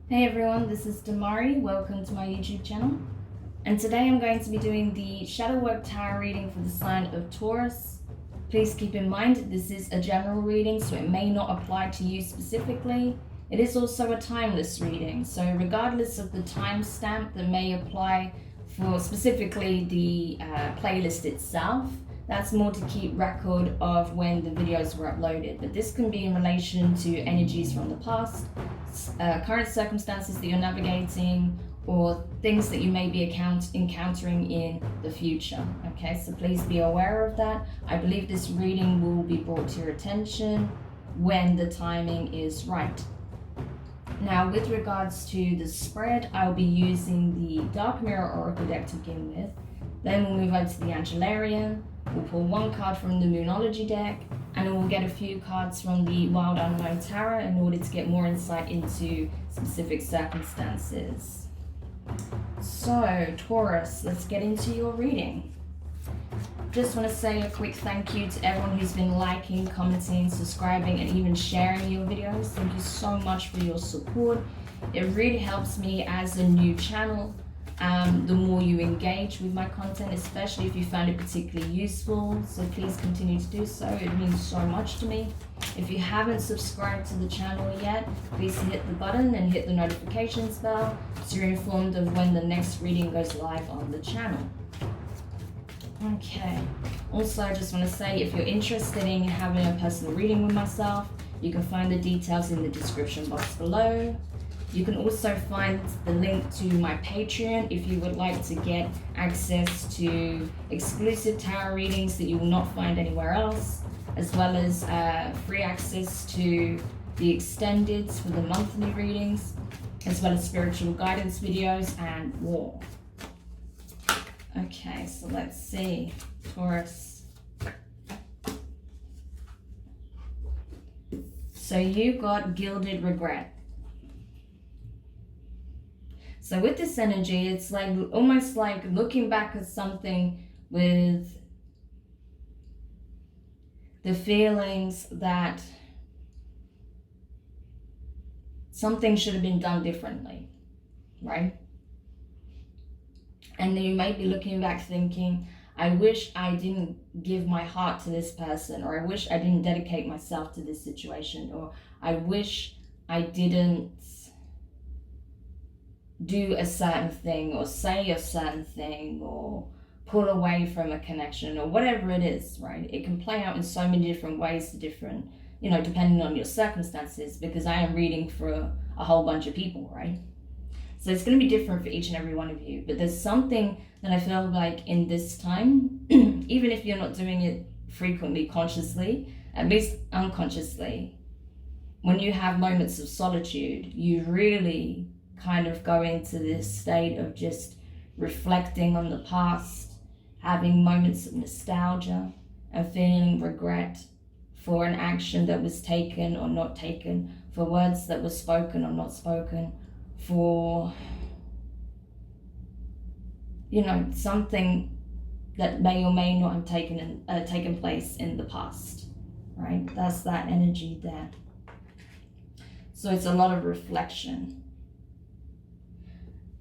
Hey everyone, this is Demari. Welcome to my YouTube channel. And today I'm going to be doing the Shadow Work Tarot reading for the sign of Taurus. Please keep in mind this is a general reading, so it may not apply to you specifically. It is also a timeless reading, so regardless of the timestamp that may apply for specifically the playlist itself, that's more to keep record of when the videos were uploaded. But this can be in relation to energies from the past, current circumstances that you're navigating, or things that you may be encountering in the future. Okay, so please be aware of that. I believe this reading will be brought to your attention when the timing is right. Now, with regards to the spread, I'll be using the Dark Mirror Oracle deck to begin with. Then we'll move over to the Angelarian. We'll pull one card from the Moonology deck, and then we'll get a few cards from the Wild Unknown Tarot in order to get more insight into specific circumstances. So, Taurus, let's get into your reading. Just want to say a quick thank you to everyone who's been liking, commenting, subscribing, and even sharing your videos. Thank you so much for your support. It really helps me as a new channel. The more you engage with my content, especially if you found it particularly useful, so please continue to do so. It means so much to me. If you haven't subscribed to the channel yet, please hit the button and hit the notifications bell so you're informed of when the next reading goes live on the channel. Okay, also I just want to say, if you're interested in having a personal reading with myself, you can find the details in the description box below. You can also find the link to my Patreon if you would like to get access to exclusive tarot readings that you will not find anywhere else, as well as free access to the extendeds for the monthly readings, as well as spiritual guidance videos and more. Okay, so let's see, Taurus. So you got Gilded Regret. So with this energy, it's like almost like looking back at something with the feelings that something should have been done differently, right? And then you might be looking back thinking, I wish I didn't give my heart to this person, or I wish I didn't dedicate myself to this situation, or I wish I didn't do a certain thing, or say a certain thing, or pull away from a connection, or whatever it is, right? It can play out in so many different ways to different, depending on your circumstances, because I am reading for a whole bunch of people, right? So it's going to be different for each and every one of you, but there's something that I feel like in this time, even if you're not doing it frequently, consciously, at least unconsciously, when you have moments of solitude, you really kind of go into this state of just reflecting on the past, having moments of nostalgia, and feeling regret for an action that was taken or not taken, for words that were spoken or not spoken, for something that may or may not have taken place in the past, right? That's that energy there. So it's a lot of reflection.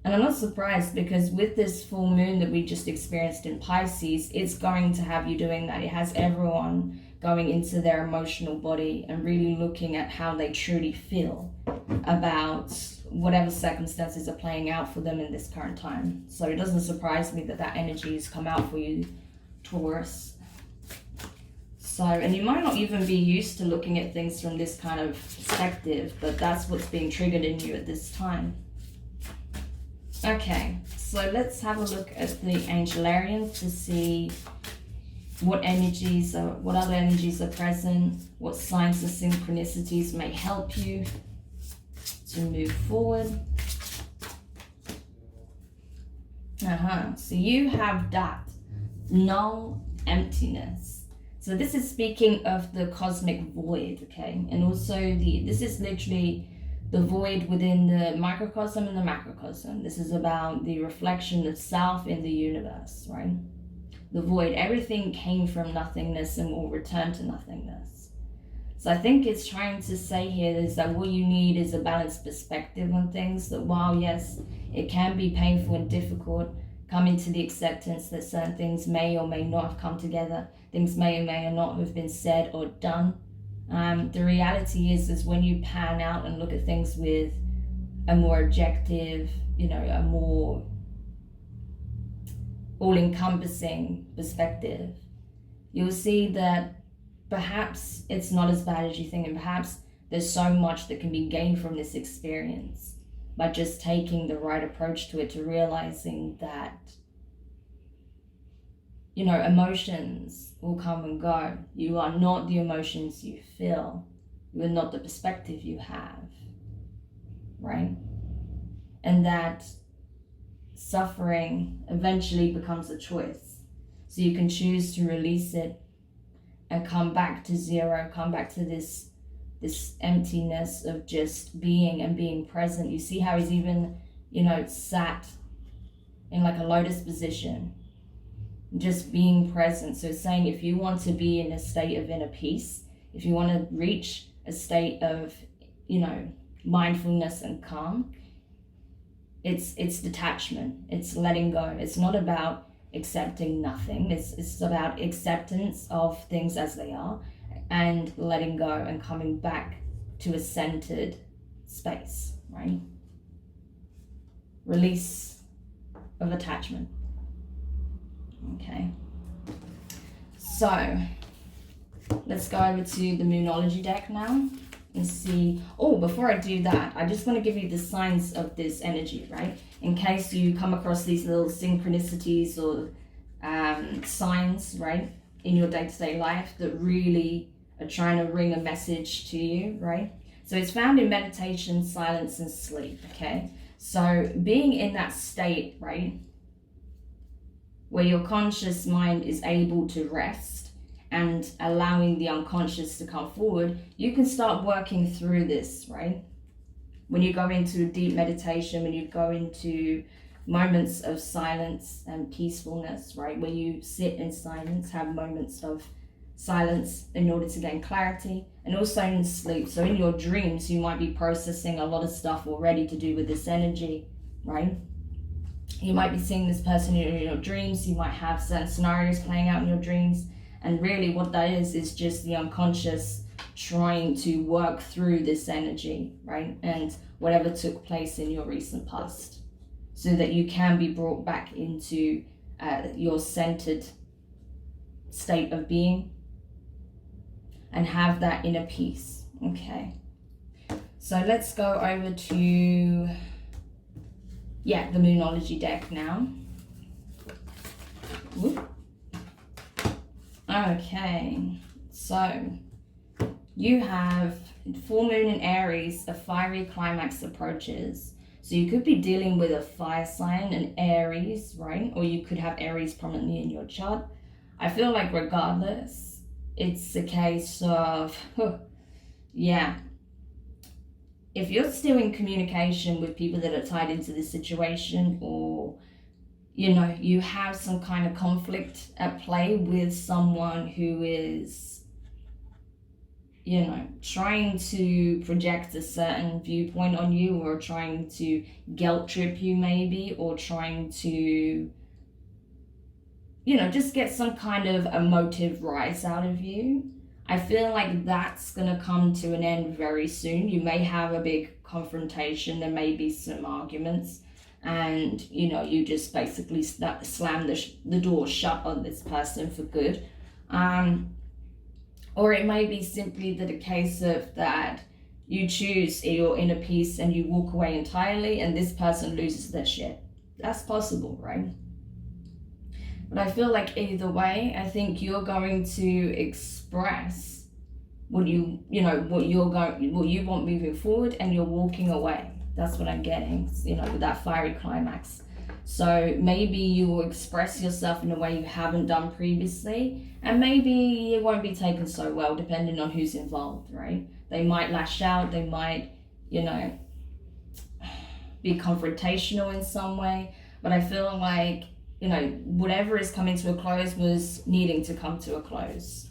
And I'm not surprised, because with this full moon that we just experienced in Pisces, it's going to have you doing that. It has everyone going into their emotional body and really looking at how they truly feel about whatever circumstances are playing out for them in this current time. So it doesn't surprise me that that energy has come out for you, Taurus. So, and you might not even be used to looking at things from this kind of perspective, but that's what's being triggered in you at this time. Okay, so let's have a look at the Angelarians to see what other energies are present, what signs and synchronicities may help you to move forward. So you have that null emptiness. So this is speaking of the cosmic void, okay? And also this is literally the void within the microcosm and the macrocosm. This is about the reflection of self in the universe, right? The void, everything came from nothingness and will return to nothingness. So I think it's trying to say here is that what you need is a balanced perspective on things, that while yes, it can be painful and difficult, coming to the acceptance that certain things may or may not have come together, things may or may not have been said or done. The reality is when you pan out and look at things with a more objective, a more all-encompassing perspective, you'll see that perhaps it's not as bad as you think, and perhaps there's so much that can be gained from this experience by just taking the right approach to it, to realizing that, emotions will come and go. You are not the emotions you feel. You are not the perspective you have, right? And that suffering eventually becomes a choice. So you can choose to release it and come back to zero, come back to this emptiness of just being and being present. You see how he's even, sat in like a lotus position, just being present. So it's saying if you want to be in a state of inner peace, if you want to reach a state of, mindfulness and calm, it's detachment, it's letting go. It's not about accepting nothing. It's about acceptance of things as they are and letting go and coming back to a centered space, right? Release of attachment. Okay. So let's go over to the Moonology deck now and see. Oh, before I do that, I just want to give you the signs of this energy, right? In case you come across these little synchronicities or signs, right, in your day-to-day life that really are trying to ring a message to you, right? So it's found in meditation, silence, and sleep, okay? So being in that state, right, where your conscious mind is able to rest and allowing the unconscious to come forward, you can start working through this, right? When you go into deep meditation, when you go into moments of silence and peacefulness, right? Where you sit in silence, have moments of silence in order to gain clarity, and also in sleep. So in your dreams, you might be processing a lot of stuff already to do with this energy, right? You might be seeing this person in your dreams. You might have certain scenarios playing out in your dreams. And really what that is just the unconscious trying to work through this energy, right? And whatever took place in your recent past, so that you can be brought back into your centered state of being and have that inner peace, okay? So let's go over to, the Moonology deck now. Whoop. Okay, so you have full moon in Aries, a fiery climax approaches. So you could be dealing with a fire sign, an Aries, right? Or you could have Aries prominently in your chart. I feel like regardless, it's a case of, if you're still in communication with people that are tied into this situation, or you have some kind of conflict at play with someone who is, trying to project a certain viewpoint on you, or trying to guilt trip you maybe, or trying to, just get some kind of emotive rise out of you. I feel like that's going to come to an end very soon. You may have a big confrontation. There may be some arguments. And, you just basically slam the door shut on this person for good. Or it may be simply that a case of that you choose your inner peace and you walk away entirely and this person loses their shit. That's possible, right? But I feel like either way, I think you're going to express what you want moving forward, and you're walking away. That's what I'm getting, with that fiery climax. So maybe you will express yourself in a way you haven't done previously, and maybe it won't be taken so well depending on who's involved, right? They might lash out, they might, be confrontational in some way, but I feel like, whatever is coming to a close was needing to come to a close.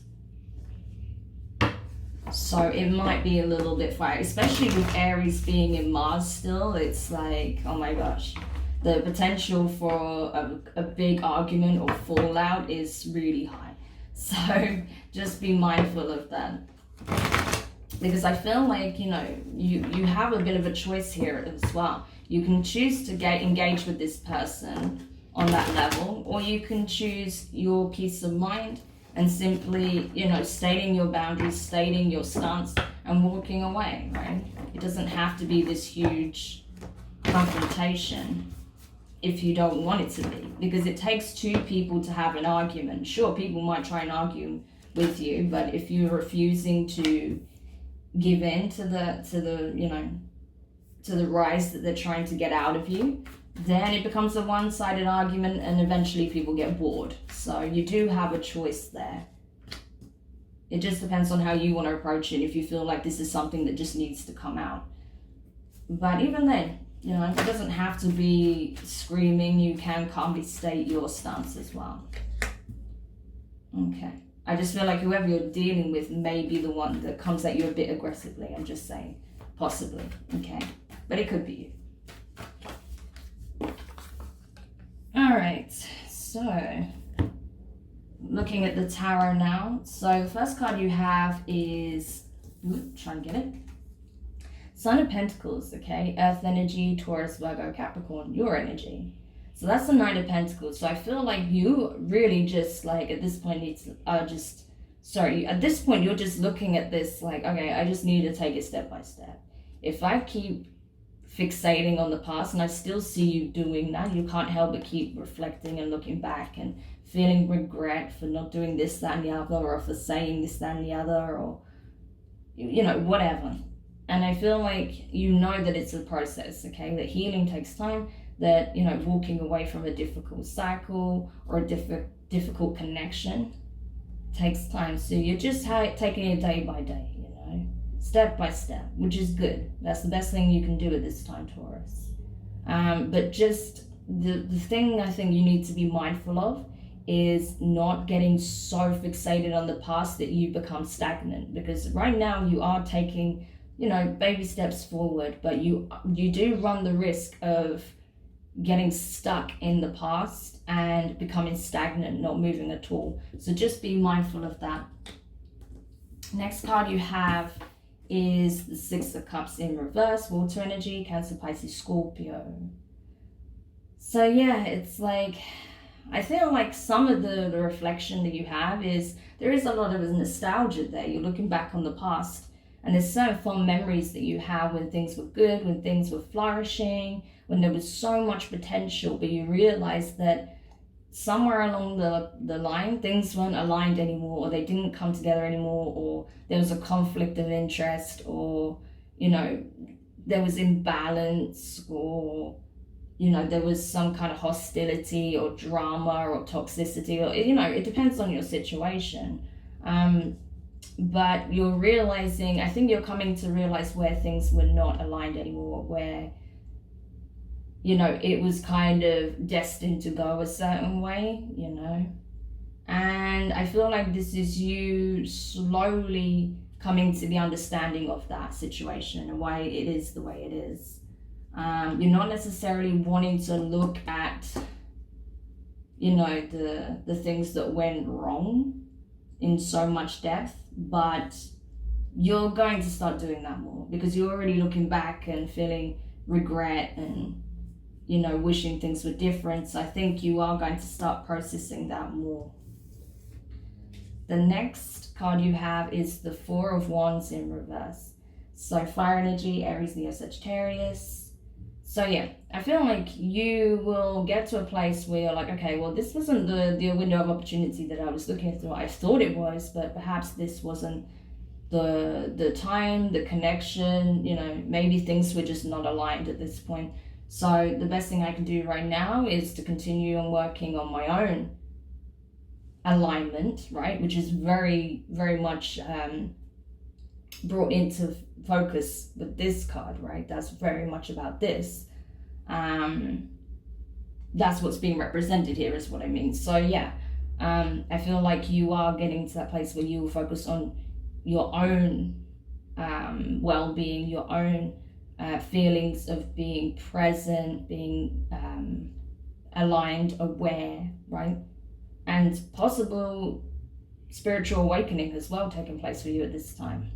So it might be a little bit fire, especially with Aries being in Mars still. It's like, oh my gosh, the potential for a big argument or fallout is really high. So just be mindful of that. Because I feel like, you know, you have a bit of a choice here as well. You can choose to engage with this person on that level, or you can choose your peace of mind and simply, you know, stating your boundaries, stating your stance, and walking away, right? It doesn't have to be this huge confrontation if you don't want it to be, because it takes two people to have an argument. Sure, people might try and argue with you, but if you're refusing to give in to the you know, to the rise that they're trying to get out of you, then it becomes a one-sided argument and eventually people get bored. So you do have a choice there. It just depends on how you want to approach it, if you feel like this is something that just needs to come out. But even then, you know, it doesn't have to be screaming. You can calmly state your stance as well. Okay. I just feel like whoever you're dealing with may be the one that comes at you a bit aggressively. I'm just saying, possibly, okay? But it could be you. All right, so looking at the tarot now. So the first card you have is, try and get it. Sun of Pentacles, okay? Earth energy, Taurus, Virgo, Capricorn, your energy. So that's the Knight of Pentacles. So I feel like you really just, like, at this point at this point you're just looking at this like, okay, I just need to take it step by step. If I keep fixating on the past, and I still see you doing that, you can't help but keep reflecting and looking back and feeling regret for not doing this, that, and the other, or for saying this, that, and the other, or, you know, whatever. And I feel like you know that it's a process, okay? That healing takes time, that, you know, walking away from a difficult cycle or a difficult connection takes time. So you're just taking it day by day, you know, step by step, which is good. That's the best thing you can do at this time, Taurus. But just the thing I think you need to be mindful of is not getting so fixated on the past that you become stagnant, because right now you are taking, you know, baby steps forward, but you do run the risk of getting stuck in the past and becoming stagnant, not moving at all. So just be mindful of that. Next card you have is the Six of Cups in reverse, water energy, Cancer, Pisces, Scorpio. So yeah, it's like, I feel like some of the reflection that you have is, there is a lot of nostalgia there. You're looking back on the past, and there's certain fond memories that you have when things were good, when things were flourishing, when there was so much potential, but you realize that somewhere along the line, things weren't aligned anymore, or they didn't come together anymore, or there was a conflict of interest, or, you know, there was imbalance, or, you know, there was some kind of hostility or drama or toxicity, or, you know, it depends on your situation. But you're realizing, I think you're coming to realize where things were not aligned anymore, where, you know, it was kind of destined to go a certain way, you know. And I feel like this is you slowly coming to the understanding of that situation and why it is the way it is. You're not necessarily wanting to look at, you know, the things that went wrong in so much depth, but you're going to start doing that more, because you're already looking back and feeling regret and, you know, wishing things were different. So I think you are going to start processing that more. The next card you have is the Four of Wands in reverse. So fire energy, Aries, Leo, Sagittarius. So yeah, I feel like you will get to a place where you're like, okay, well, this wasn't the window of opportunity that I was looking through. I thought it was, but perhaps this wasn't the time, the connection, you know, maybe things were just not aligned at this point. So the best thing I can do right now is to continue on working on my own alignment, right? Which is very, very much brought into focus with this card, right? That's very much about this. That's what's being represented here is what I mean. So yeah, I feel like you are getting to that place where you will focus on your own well-being, your own feelings of being present, being aligned, aware, right? And possible spiritual awakening as well taking place for you at this time.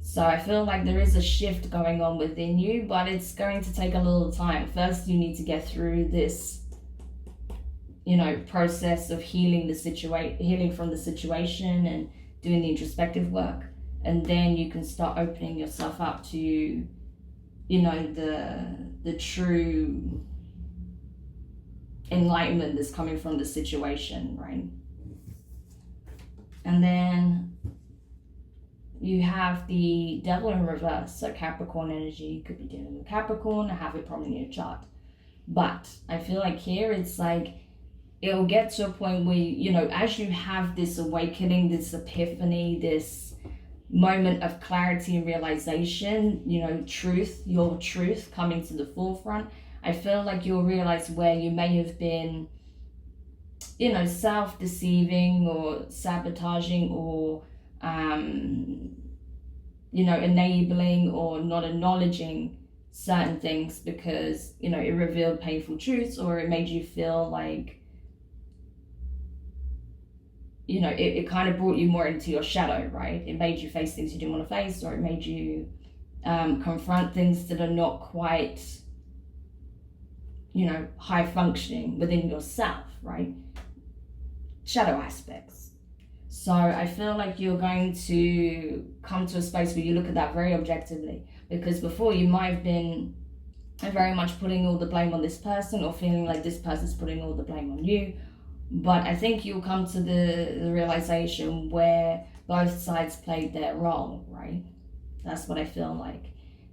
So I feel like there is a shift going on within you, but it's going to take a little time. First, you need to get through this, process of healing from the situation and doing the introspective work. And then you can start opening yourself up to, the true enlightenment that's coming from the situation, right? And then you have the devil in reverse, so Capricorn energy. You could be dealing with Capricorn or have it probably in your chart. But I feel like here it's like it'll get to a point where, as you have this awakening, this epiphany, this moment of clarity and realization, your truth coming to the forefront, I feel like you'll realize where you may have been, self-deceiving or sabotaging or enabling or not acknowledging certain things because, it revealed painful truths, or it made you feel like, it kind of brought you more into your shadow, right? It made you face things you didn't want to face, or it made you confront things that are not quite, high functioning within yourself, right? Shadow aspects. So I feel like you're going to come to a space where you look at that very objectively, because before you might have been very much putting all the blame on this person or feeling like this person's putting all the blame on you. But I think you'll come to the realization where both sides played their role, right? That's what I feel like.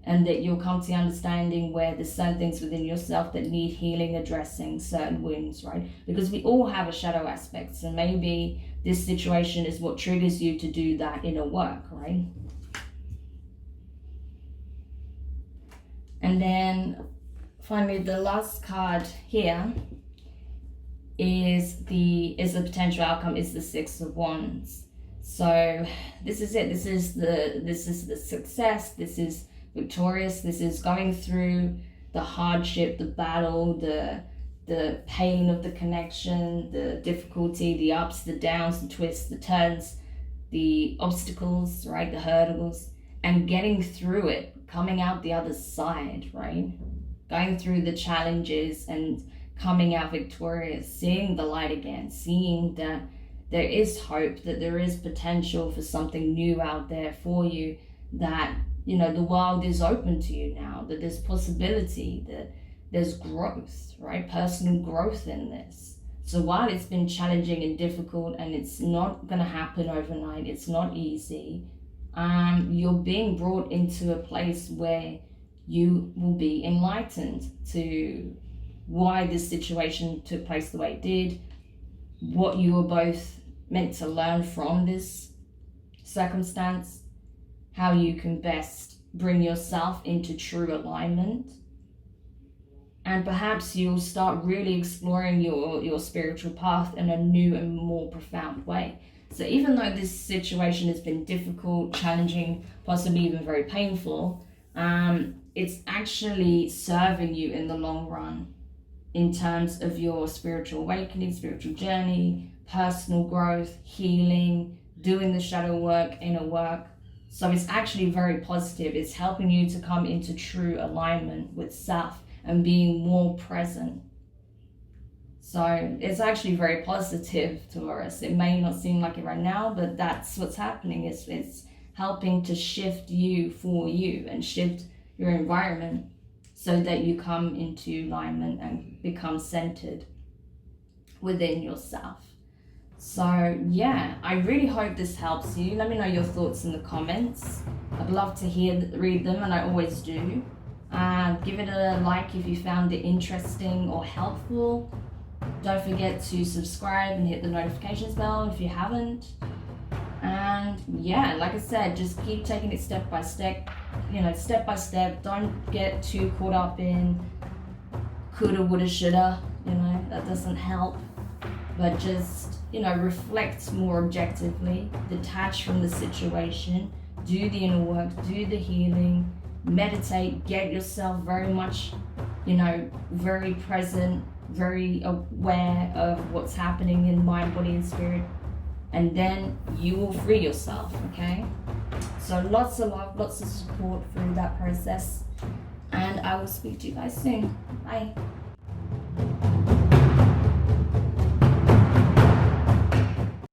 And that you'll come to the understanding where there's certain things within yourself that need healing, addressing certain wounds, right? Because we all have a shadow aspect. So maybe this situation is what triggers you to do that inner work, right? And then finally, the last card here is the potential outcome, is the Six of Wands. So this is it. This is the success. This is victorious. This is going through the hardship, the battle, the pain of the connection, the difficulty, the ups, the downs, the twists, the turns, the obstacles, right? The hurdles, and getting through it, coming out the other side, right? Going through the challenges and coming out victorious, seeing the light again, seeing that there is hope, that there is potential for something new out there for you, that the world is open to you now, that there's possibility, that there's growth, right? Personal growth in this. So while it's been challenging and difficult and it's not going to happen overnight, it's not easy, you're being brought into a place where you will be enlightened to why this situation took place the way it did, what you were both meant to learn from this circumstance, how you can best bring yourself into true alignment. And perhaps you'll start really exploring your spiritual path in a new and more profound way. So even though this situation has been difficult, challenging, possibly even very painful, it's actually serving you in the long run in terms of your spiritual awakening, spiritual journey, personal growth, healing, doing the shadow work, inner work. So it's actually very positive. It's helping you to come into true alignment with self and being more present. So it's actually very positive, Taurus. It may not seem like it right now, but that's what's happening. It's helping to shift you for you and shift your environment so that you come into alignment and become centered within yourself. So yeah, I really hope this helps you. Let me know your thoughts in the comments. I'd love to read them, and I always do. Give it a like if you found it interesting or helpful. Don't forget to subscribe and hit the notifications bell if you haven't. And yeah, like I said, just keep taking it step by step. Step by step. Don't get too caught up in coulda, woulda, shoulda. That doesn't help. But just reflect more objectively, detach from the situation, do the inner work, do the healing, meditate, get yourself very much, very present, very aware of what's happening in mind, body, and spirit, and then you will free yourself, okay? So lots of love, lots of support through that process, and I will speak to you guys soon. Bye.